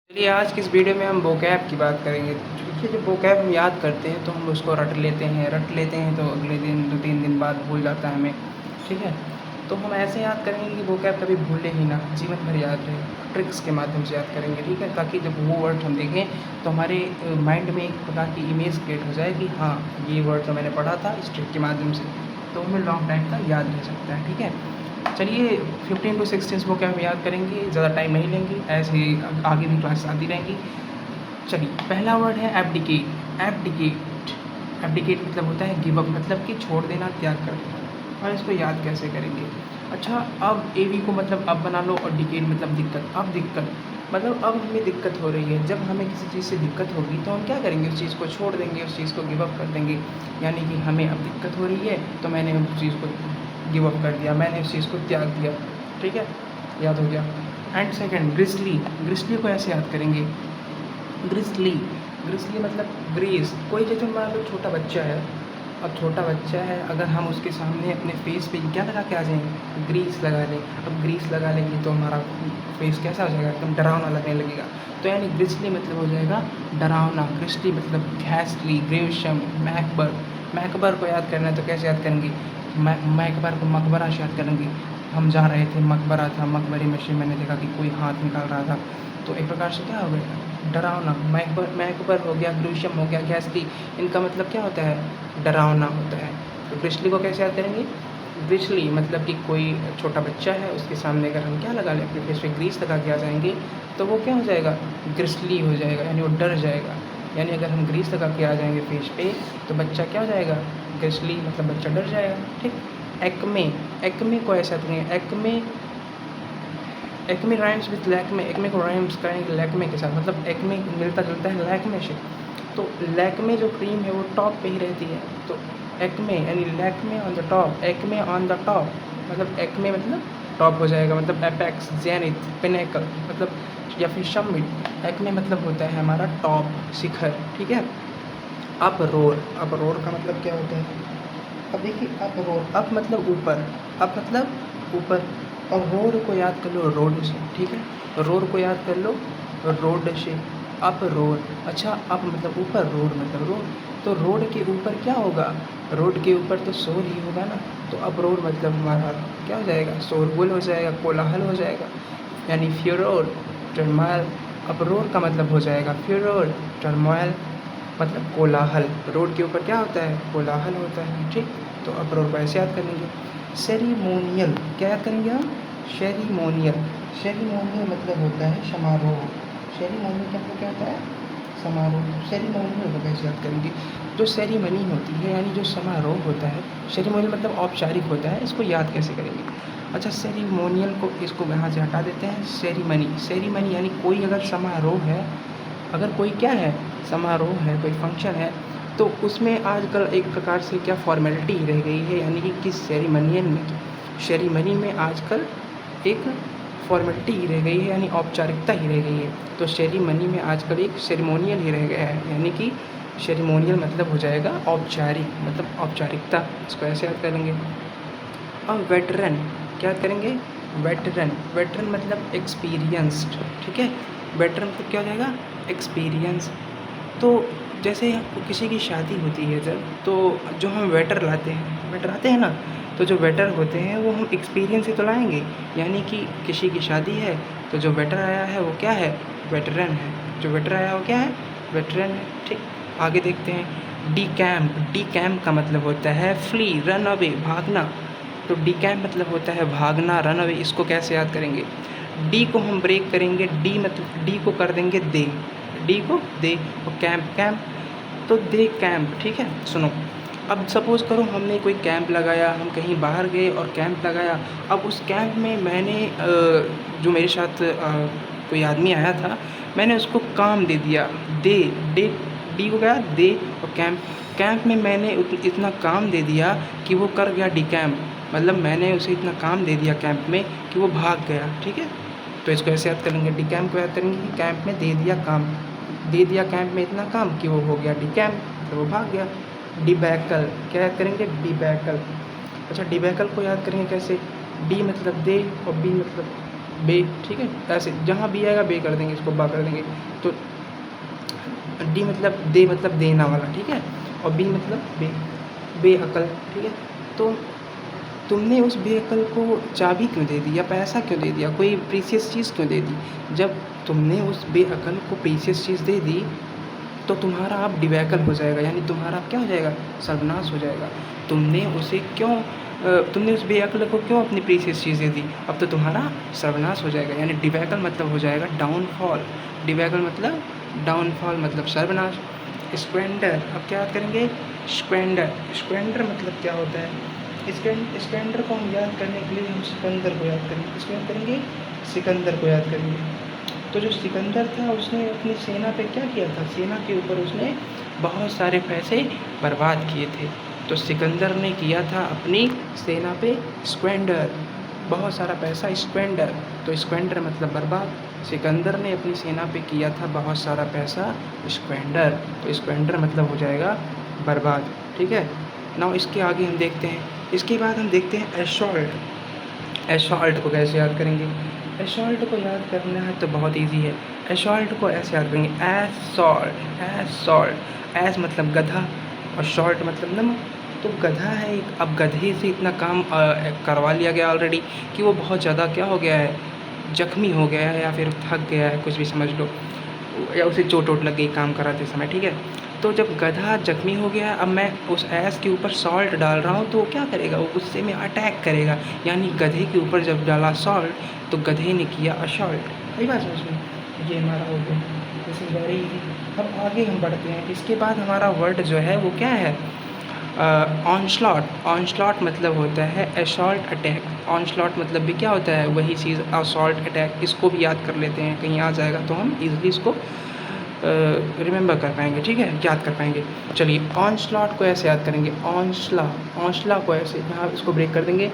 चलिए आज की इस वीडियो में हम वोकैब की बात करेंगे। देखिए जब वोकैब हम याद करते हैं तो हम उसको रट लेते हैं तो अगले दिन 2-3 दिन बाद भूल जाता है हमें, ठीक है। तो हम ऐसे याद करेंगे कि वोकैब कभी भूलें ही ना, जीवन भर याद रहे। ट्रिक्स के माध्यम से याद करेंगे, ठीक है, ताकि जब वो वर्ड हम देखें तो हमारे माइंड में एक प्रकार की इमेज क्रिएट हो जाए कि हाँ, ये वर्ड तो मैंने पढ़ा था इस ट्रिक के माध्यम से, तो हमें लॉन्ग टाइम तक याद रह सकता है, ठीक है। चलिए 15 टू 16 वो क्या हम याद करेंगे, ज़्यादा टाइम नहीं लेंगे, ऐसे ही आगे भी क्लास आती रहेंगी। चलिए पहला वर्ड है एब्डिकेट। एब्डिकेट एब्डिकेट मतलब होता है गिव अप, मतलब कि छोड़ देना, त्याग कर देना। और इसको याद कैसे करेंगे? अच्छा, अब एवी को मतलब अब बना लो और डिकेट मतलब दिक्कत। अब दिक्कत मतलब अब हमें दिक्कत हो रही है। जब हमें किसी चीज़ से दिक्कत होगी तो हम क्या करेंगे? उस चीज़ को छोड़ देंगे, उस चीज़ को गिव अप कर देंगे। यानी कि हमें अब दिक्कत हो रही है तो मैंने उस चीज़ को गिव अप कर दिया, मैंने उस चीज़ को त्याग दिया, ठीक है, याद हो गया। And second grizzly. ग्रिजली को ऐसे याद करेंगे, ग्रिजली। ग्रिजली मतलब ग्रीस। कोई जैसे मान लो छोटा बच्चा है, अब छोटा बच्चा है, अगर हम उसके सामने अपने फेस पे क्या लगा के आ जाएंगे? ग्रीस लगा लें। अब ग्रीस लगा लेंगे तो हमारा फेस कैसा हो जाएगा? एकदम डरावना लगने लगेगा। तो यानी ग्रिजली मतलब हो जाएगा डरावना। ग्रिजली मतलब घैस्टली, ग्रेविशम, मैकबर। मैकबर को याद करना है तो कैसे याद करेंगे? मैकबर को मकबरा से याद करेंगे। हम जा रहे थे, मकबरा था, मकबरे में से मैंने देखा कि कोई हाथ निकाल रहा था, तो एक प्रकार से क्या हो गया? डरावना। मैकबर, मैकबर हो गया, ग्रूशम हो गया, गैस्टी, इनका मतलब क्या होता है? डरावना होता है। तो ग्रिशली को कैसे याद करेंगे? ग्रिशली मतलब कि कोई छोटा बच्चा है, उसके सामने अगर हम क्या लगा लें, अपने फेस पे ग्रीस लगा के आ जाएंगे तो वो क्या हो जाएगा? ग्रिशली हो जाएगा, यानी वो डर जाएगा। यानी अगर हम ग्रीस लगा के आ जाएंगे फेस पे तो बच्चा क्या हो जाएगा? ग्रिशली मतलब बच्चा डर जाएगा, ठीक। एक्मे। एक्मे को ऐसा करेंगे, Acme. Acme rhymes with Lakme. Acme को राइम्स करेंगे लैक्मे के साथ, मतलब एक्मे मिलता जुलता है लैक्मे से। तो लैक्मे जो क्रीम है वो टॉप पे ही रहती है, तो एक्मे यानी Lakme on the top, Acme on the top, मतलब एक्मे मतलब टॉप हो जाएगा, मतलब एपेक्स, जेनिथ, पिनेकल, मतलब या फिर समिट। एक्मे मतलब होता है हमारा टॉप, शिखर, ठीक है। Up roar. अप रोर का मतलब क्या होता है? अब देखिए अप रोर, अप मतलब ऊपर, अप मतलब ऊपर, और रोड को याद कर लो रोड से, ठीक है। रोड को याद कर लो रोड से। अप रोड, अच्छा अप मतलब ऊपर, रोड मतलब रोड, तो रोड के ऊपर क्या होगा? रोड के ऊपर तो शोर ही होगा ना, तो अप रोड मतलब हमारा क्या हो जाएगा? शोरगुल हो जाएगा, कोलाहल हो जाएगा, यानी फ्योरोर, टर्माइल। अपरोर का मतलब हो जाएगा फ्योरोर, टर्माइल मतलब कोलाहल। रोड के ऊपर क्या होता है? कोलाहल होता है, ठीक। तो अपरोर को ऐसे याद करेंगे। सेरिमोनियल क्या याद करेंगे हम? सेरिमोनियल। सेरिमोनियल मतलब होता है समारोह। सेरिमोनियल का मतलब क्या होता है? समारोह। सेरिमोनियल को कैसे याद करेंगे? जो सेरिमनी होती है यानी जो समारोह होता है, सेरिमोनियल मतलब औपचारिक होता है, इसको याद कैसे करेंगे? अच्छा, सेरिमोनियल को इसको यहाँ से हटा देते हैं। सेरिमनी, सेरिमनी यानी कोई अगर समारोह है, अगर कोई क्या है? समारोह है, कोई फंक्शन है, तो उसमें आजकल एक प्रकार से क्या फॉर्मेलिटी रह गई है, यानी कि किस सेरिमनियल में, सेरिमनी में आजकल एक फॉर्मेलिटी ही रह गई है, यानी औपचारिकता ही रह गई है। तो सेरिमनी में आजकल एक सेरिमोनियल ही रह गया है, यानी कि सेरिमोनियल मतलब हो जाएगा औपचारिक, मतलब औपचारिकता। इसको ऐसे याद करेंगे। और वेटरन क्या याद करेंगे? वेटरन। वेटरन मतलब एक्सपीरियंस्ड, ठीक है। वेटरन मतलब क्या हो जाएगा? एक्सपीरियंस। तो जैसे किसी की शादी होती है जब, तो जो हम वेटर लाते हैं, वेटर आते हैं ना, तो जो वेटर होते हैं वो हम एक्सपीरियंस से तो लाएंगे। यानी कि किसी की शादी है तो जो वेटर आया है वो क्या है? वेटरन है। जो वेटर आया वो क्या है? वेटरन है, ठीक। आगे देखते हैं। D camp. डी कैम्प का मतलब होता है फ्ली, रन अवे, भागना। तो डी कैम्प मतलब होता है भागना, रन अवे। इसको कैसे याद करेंगे? डी को हम ब्रेक करेंगे, डी मतलब डी को कर देंगे दे, डी को दे, और कैंप, कैंप तो दे कैंप, ठीक है। सुनो, अब सपोज़ करो हमने कोई कैंप लगाया, हम कहीं बाहर गए और कैंप लगाया। अब उस कैंप में मैंने जो मेरे साथ कोई आदमी आया था, मैंने उसको काम दे दिया, दे, डे, डी को क्या दे, और कैंप, कैंप में मैंने इतना काम दे दिया कि वो कर गया डी कैंप, मतलब मैंने उसे इतना काम दे दिया कैंप में कि वो भाग गया, ठीक है। तो इसको ऐसे याद करेंगे, डी कैम्प को याद करेंगे कि कैंप में दे दिया काम, दे दिया कैंप में इतना काम कि वो हो गया डी कैम्प, तो वो भाग गया। डिबैकल क्या याद करेंगे? डिबैकल। अच्छा, डिबैकल को याद करेंगे कैसे? डी मतलब दे और बी मतलब बे, ठीक है। ऐसे जहाँ बी आएगा बे कर देंगे, इसको बा कर देंगे। तो डी मतलब दे, मतलब देना वाला, ठीक है। और बी मतलब बेअकल, ठीक है। तो तुमने उस बेअकल को चाबी क्यों दे दी या पैसा क्यों दे दिया, कोई प्रीशियस चीज़ क्यों दे दी? जब तुमने उस बेअकल को प्रीशियस चीज़ दे दी तो तुम्हारा अब डिबैकल हो जाएगा, यानी तुम्हारा अब क्या हो जाएगा, सर्वनाश हो जाएगा। तुमने उसे क्यों तुमने उस बेअक्ल को क्यों अपनी प्रीशियस चीज़ दे दी, अब तो तुम्हारा सर्वनाश हो जाएगा। यानी डिबैकल मतलब हो जाएगा डाउनफॉल। डिबैकल मतलब डाउनफॉल, मतलब सर्वनाश। स्क्वेंडर, अब क्या याद करेंगे, स्क्वेंडर। स्क्वेंडर मतलब क्या होता है, स्क्वेंडर को हम याद करने के लिए हम सिकंदर को याद करेंगे। किसको याद करेंगे, सिकंदर को याद करेंगे। तो जो सिकंदर था उसने अपनी सेना पे क्या किया था, सेना के ऊपर उसने बहुत सारे पैसे बर्बाद किए थे। तो सिकंदर ने किया था अपनी सेना पे स्क्वेंडर, बहुत सारा पैसा स्क्वेंडर। तो स्क्वेंडर मतलब बर्बाद, सिकंदर ने अपनी सेना पे किया था बहुत सारा पैसा स्क्वेंडर। तो स्क्वेंडर मतलब हो जाएगा बर्बाद, ठीक है। नाउ इसके आगे हम देखते हैं, इसके बाद हम देखते हैं एशॉल्ट। एशॉल्ट को कैसे याद करेंगे, एशॉल्ट को याद करना है तो बहुत इजी है। एशॉल्ट को ऐसे याद करेंगे, एसॉल्ट। एसॉल्ट, एस मतलब गधा और शॉल्ट मतलब नमक। तो गधा है एक, अब गधे से इतना काम करवा लिया गया ऑलरेडी कि वो बहुत ज़्यादा क्या हो गया है, जख्मी हो गया है या फिर थक गया है, कुछ भी समझ लो, या उसे चोट वोट लग गई काम कराते समय, ठीक है। तो जब गधा जख्मी हो गया, अब मैं उस एस के ऊपर सॉल्ट डाल रहा हूँ तो वो क्या करेगा, वो गुस्से में अटैक करेगा। यानी गधे के ऊपर जब डाला सॉल्ट तो गधे ने किया असॉल्ट। सही बात है उसमें, ये हमारा हो गया, दिस इज़ वेरी इजी। अब आगे हम बढ़ते हैं, इसके बाद हमारा वर्ड जो है वो क्या है, ऑनस्लॉट। ऑनस्लॉट मतलब होता है असॉल्ट अटैक। ऑनस्लॉट मतलब भी क्या होता है, वही चीज़ असॉल्ट अटैक। इसको भी याद कर लेते हैं, कहीं आ जाएगा तो हम इजीली इसको रिमेंबर कर पाएंगे, ठीक है, याद कर पाएंगे। चलिए ऑनस्लॉट को ऐसे याद करेंगे, औंसला। औंसला को ऐसे यहाँ इसको ब्रेक कर देंगे,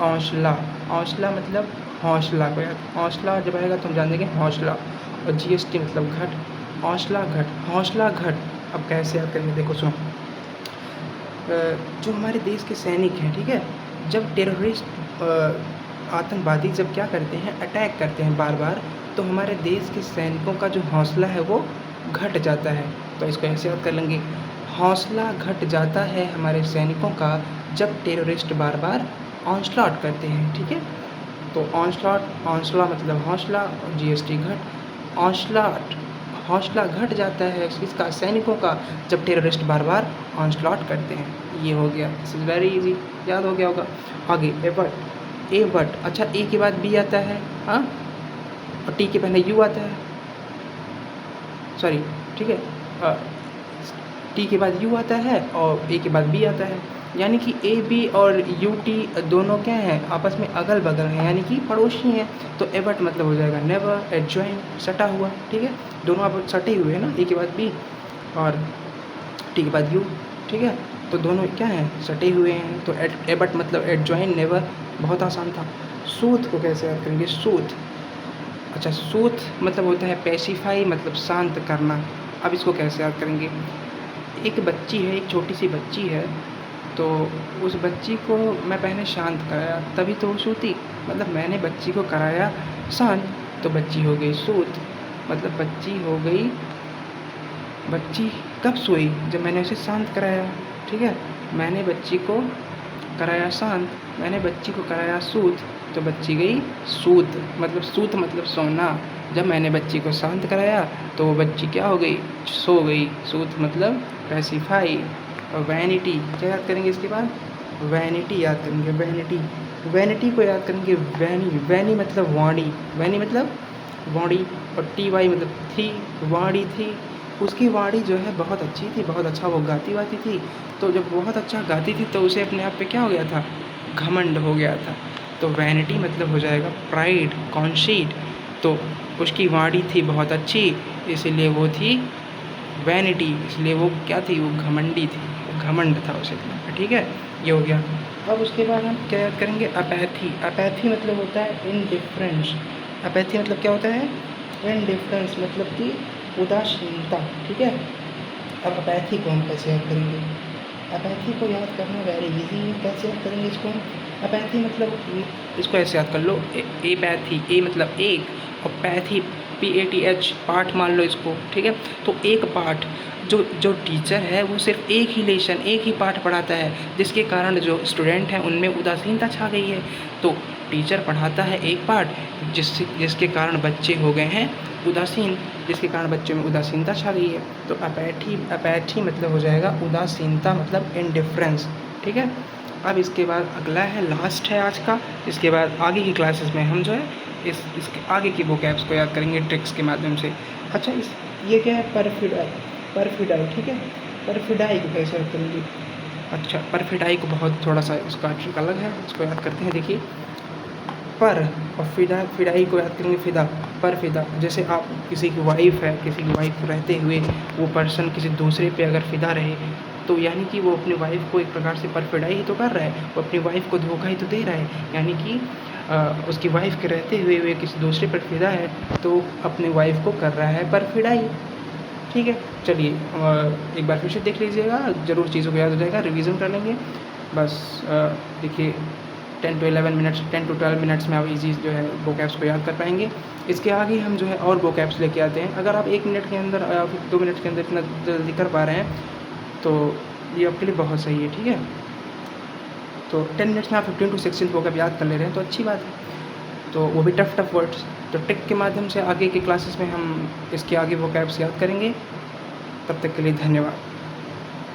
औंसला। औंसला मतलब हौसला को याद, हौसला जब आएगा तो हम जान देंगे हौसला। और जीएसटी मतलब घट, हौसला घट, हौसला घट। अब कैसे याद करेंगे, देखो सुनो, जो हमारे देश के सैनिक हैं, ठीक है, जब टेररिस्ट आतंकवादी जब क्या करते हैं, अटैक करते हैं बार बार, तो हमारे देश के सैनिकों का जो हौसला है वो घट जाता है। तो इसको ऐसे याद कर लेंगे, हौसला घट जाता है हमारे सैनिकों का जब टेररिस्ट बार बार ऑनस्लॉट करते हैं, ठीक है। तो ऑनस्लॉट, ऑनस्ला मतलब हौसला और जीएसटी घट। ऑनस्लॉट, हौसला घट जाता है किसका, सैनिकों का, जब टेररिस्ट बार बार ऑनस्लॉट करते हैं। ये हो गया, दिस इज़ वेरी इजी, याद हो गया होगा। आगे एबट। एबट, अच्छा ए के बाद बी आता है, हाँ, और टी के पहले यू आता है, सॉरी, ठीक है, टी के बाद यू आता है और ए के बाद बी आता है। यानी कि ए बी और यू टी दोनों क्या हैं, आपस में अगल बगल हैं, यानी कि पड़ोसी हैं। तो एबट मतलब हो जाएगा नेवर, एडजॉइन, सटा हुआ, ठीक है। दोनों आप सटे हुए हैं ना, ए के बाद बी और टी के बाद यू, ठीक है। तो दोनों क्या हैं, सटे हुए हैं। तो एबट मतलब एडजॉइन, नेवर, बहुत आसान था। सूथ को कैसे याद करेंगे, सूथ। अच्छा, सूथ मतलब होता है पेसिफाई, मतलब शांत करना। अब इसको कैसे याद करेंगे, एक बच्ची है, एक छोटी सी बच्ची है, तो उस बच्ची को मैं पहले शांत कराया तभी तो वो सूती, मतलब मैंने बच्ची को कराया शांत तो बच्ची हो गई सूत। मतलब बच्ची हो गई, बच्ची कब सोई, जब मैंने उसे शांत कराया, ठीक है। मैंने बच्ची को कराया शांत, मैंने बच्ची को कराया सूत, तो बच्ची गई सूत, मतलब सूत मतलब सोना। जब मैंने बच्ची को शांत कराया तो वो बच्ची क्या हो गई, सो गई। सूत मतलब पैसिफाई। और वैनिटी क्या याद करेंगे इसके बाद, वैनिटी याद करेंगे, वैनिटी। वैनिटी को याद करेंगे, वैनी। वैनी मतलब वाणी, वैनी मतलब वाणी, और टी वाई मतलब थी, वाणी थी। उसकी वाणी जो है बहुत अच्छी थी, बहुत अच्छा वो गाती वाती थी। तो जब बहुत अच्छा गाती थी तो उसे अपने आप पे क्या हो गया था, घमंड हो गया था। तो वैनिटी मतलब हो जाएगा प्राइड, कॉन्सीट। तो उसकी वाणी थी बहुत अच्छी, इसीलिए वो थी वैनिटी, इसलिए वो क्या थी, वो घमंडी थी, घमंड था उसे, ठीक है। ये हो गया। अब उसके बाद हम क्या याद करेंगे, अपैथी। अपैथी मतलब होता है इनडिफरेंस। अपैथी मतलब क्या होता है, इनडिफरेंस, मतलब कि उदासीनता, ठीक है। अब अपैथी को हम कैसे याद करेंगे, अपैथी को याद करना वेरी इजी है। कैसे याद करेंगे इसको, अपैथी मतलब इसको ऐसे याद कर लो, एपैथी, ए मतलब एक, और पैथी PATH, पाठ मान लो इसको, ठीक है। तो एक पाठ, जो जो टीचर है वो सिर्फ एक ही लेसन, एक ही पाठ पढ़ाता है, जिसके कारण जो स्टूडेंट हैं उनमें उदासीनता छा गई है। तो टीचर पढ़ाता है एक पाठ, जिसके कारण बच्चे हो गए हैं उदासीन, जिसके कारण बच्चों में उदासीनता छा गई है। तो अपैथी मतलब हो जाएगा उदासीनता, मतलब इंडिफरेंस, ठीक है। अब इसके बाद अगला है, लास्ट है आज का। इसके बाद आगे की क्लासेस में हम जो है इसके आगे की वोकैब्स को याद करेंगे ट्रिक्स के माध्यम से। अच्छा, ये क्या है, परफिडाई, ठीक है। परफिडाई को कैसे याद करेंगे? अच्छा, परफिडाई को बहुत थोड़ा सा उसका ट्रिक अलग है, उसको याद करते हैं। देखिए, पर और फिदाई को याद करेंगे, फिदा। जैसे आप किसी की वाइफ़ है, किसी की वाइफ़ रहते हुए वो पर्सन किसी दूसरे पे अगर फ़िदा रहे, तो यानी कि वो अपनी वाइफ़ को एक प्रकार से परफिडाई ही तो कर रहा है, वो अपनी वाइफ़ को धोखा ही तो दे रहा है। यानी कि उसकी वाइफ़ के रहते हुए किसी दूसरे पर फ़िदा है, तो अपनी वाइफ़ को कर रहा है परफिडाई, ठीक है। चलिए एक बार फिर से देख लीजिएगा, ज़रूर चीज़ों को याद हो जाएगा, रिवीजन कर लेंगे बस। देखिए 10 to 12 मिनट्स में आप इजी जो है वोकैब्स को याद कर पाएंगे। इसके आगे हम जो है और वोकैब्स लेके आते हैं। अगर आप 1 मिनट के अंदर या फिर 2 मिनट के अंदर इतना जल्दी कर पा रहे हैं, तो ये आपके लिए बहुत सही है, ठीक है। तो 10 मिनट्स में आप 15 to 16 वोकैब याद कर ले रहे हैं, तो अच्छी बात है। तो वो भी टफ वर्ड्स। तो ट्रिक के माध्यम से आगे की क्लासेस में हम इसके आगे वोकैब्स याद करेंगे। तब तक के लिए धन्यवाद।